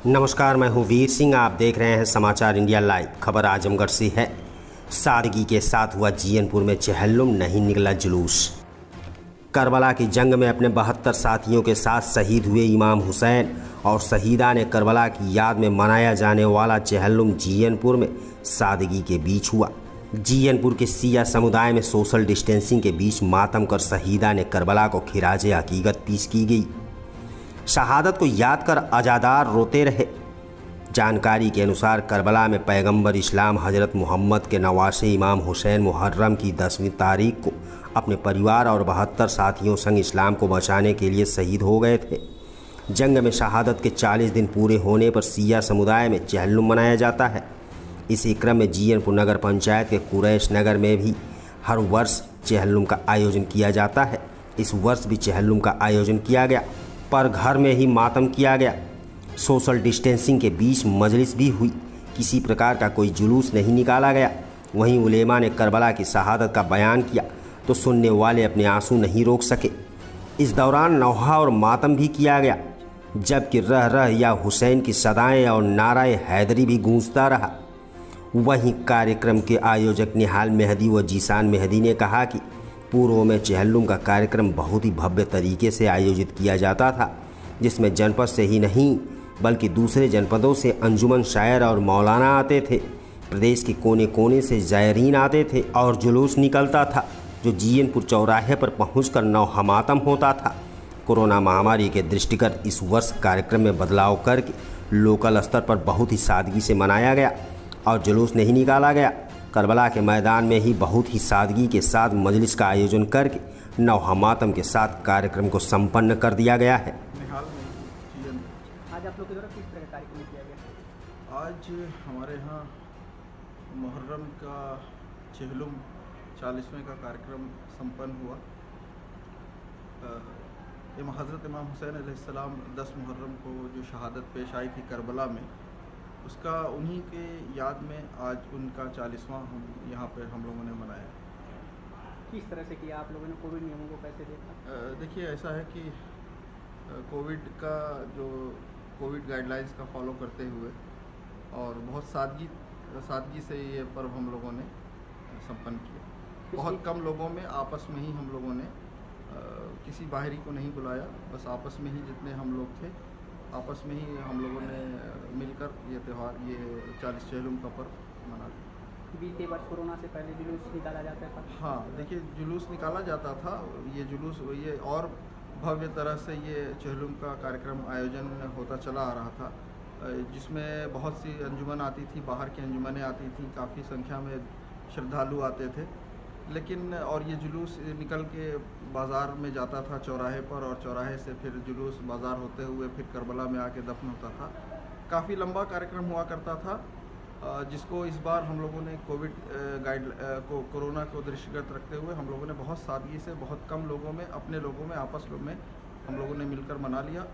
नमस्कार, मैं हूं वीर सिंह। आप देख रहे हैं समाचार इंडिया लाइव। खबर आजमगढ़ से है। सादगी के साथ हुआ जीयनपुर में चहल्लुम, नहीं निकला जुलूस। करबला की जंग में अपने 72 साथियों के साथ शहीद हुए इमाम हुसैन और शहीदा ने करबला की याद में मनाया जाने वाला चहल्लुम जीयनपुर में सादगी के बीच हुआ। जीयनपुर के सिया समुदाय में सोशल डिस्टेंसिंग के बीच मातम कर शहीदा ने करबला को खिराजे हकीकत पेश की गई। शहादत को याद कर अजादार रोते रहे। जानकारी के अनुसार करबला में पैगंबर इस्लाम हज़रत मोहम्मद के नवासे इमाम हुसैन मुहर्रम की 10वीं तारीख को अपने परिवार और 72 साथियों संग इस्लाम को बचाने के लिए शहीद हो गए थे। जंग में शहादत के 40 दिन पूरे होने पर सिया समुदाय में चहल्लुम मनाया जाता है। इसी क्रम में जीयनपुर नगर पंचायत के कुरैश नगर में भी हर वर्ष चहल्लुम का आयोजन किया जाता है। इस वर्ष भी चहल्लुम का आयोजन किया गया, पर घर में ही मातम किया गया। सोशल डिस्टेंसिंग के बीच मजलिस भी हुई। किसी प्रकार का कोई जुलूस नहीं निकाला गया। वहीं उलेमा ने करबला की शहादत का बयान किया तो सुनने वाले अपने आंसू नहीं रोक सके। इस दौरान नौहा और मातम भी किया गया, जबकि रह रह या हुसैन की सदाएं और नाराए हैदरी भी गूंजता रहा। वहीं कार्यक्रम के आयोजक निहाल मेहदी व जीसान मेहदी ने कहा कि पूर्व में चहल्लुम का कार्यक्रम बहुत ही भव्य तरीके से आयोजित किया जाता था, जिसमें जनपद से ही नहीं बल्कि दूसरे जनपदों से अंजुमन शायर और मौलाना आते थे। प्रदेश के कोने कोने से ज़ायरीन आते थे और जुलूस निकलता था, जो जीयनपुर चौराहे पर पहुंचकर नौहमातम होता था। कोरोना महामारी के दृष्टिगत इस वर्ष कार्यक्रम में बदलाव करके लोकल स्तर पर बहुत ही सादगी से मनाया गया और जुलूस नहीं निकाला गया। करबला के मैदान में ही बहुत ही सादगी के साथ मजलिस का आयोजन करके नौहमातम के साथ कार्यक्रम को संपन्न कर दिया गया है। आज आप लोग के द्वारा किस तरह का कार्यक्रम किया गया? आज हमारे यहाँ मुहर्रम का चहल्लुम 40वें का कार्यक्रम संपन्न हुआ। हज़रत इमाम हुसैन अलैहिस्सलाम 10 मुहर्रम को जो शहादत पेश आई थी करबला में, उसका उन्हीं के याद में आज उनका 40वां हम यहाँ पर हम लोगों ने मनाया। किस तरह से किया आप लोगों ने? कोविड नियमों को कैसे देखा? देखिए, ऐसा है कि कोविड गाइडलाइंस का फॉलो करते हुए और बहुत सादगी से ये पर्व हम लोगों ने संपन्न किया। बहुत कम लोगों में आपस में ही हम लोगों ने किसी बाहरी को नहीं बुलाया, बस आपस में ही जितने हम लोग थे आपस में ही हम लोगों ने मिलकर ये त्यौहार, ये 40 चहल्लुम का पर्व मना लिया। बीते वर्ष कोरोना से पहले जुलूस निकाला जाता था? हाँ, देखिए, जुलूस निकाला जाता था। ये जुलूस ये और भव्य तरह से ये चहल्लुम का कार्यक्रम आयोजन होता चला आ रहा था, जिसमें बहुत सी अंजुमन आती थी, बाहर की अंजुमनें आती थी, काफ़ी संख्या में श्रद्धालु आते थे। लेकिन और ये जुलूस निकल के बाज़ार में जाता था चौराहे पर, और चौराहे से फिर जुलूस बाज़ार होते हुए फिर करबला में आके दफन होता था। काफ़ी लंबा कार्यक्रम हुआ करता था, जिसको इस बार हम लोगों ने कोरोना को दृष्टिगत रखते हुए हम लोगों ने बहुत सादगी से, बहुत कम लोगों में, अपने लोगों में, आपस में हम लोगों ने मिलकर मना लिया।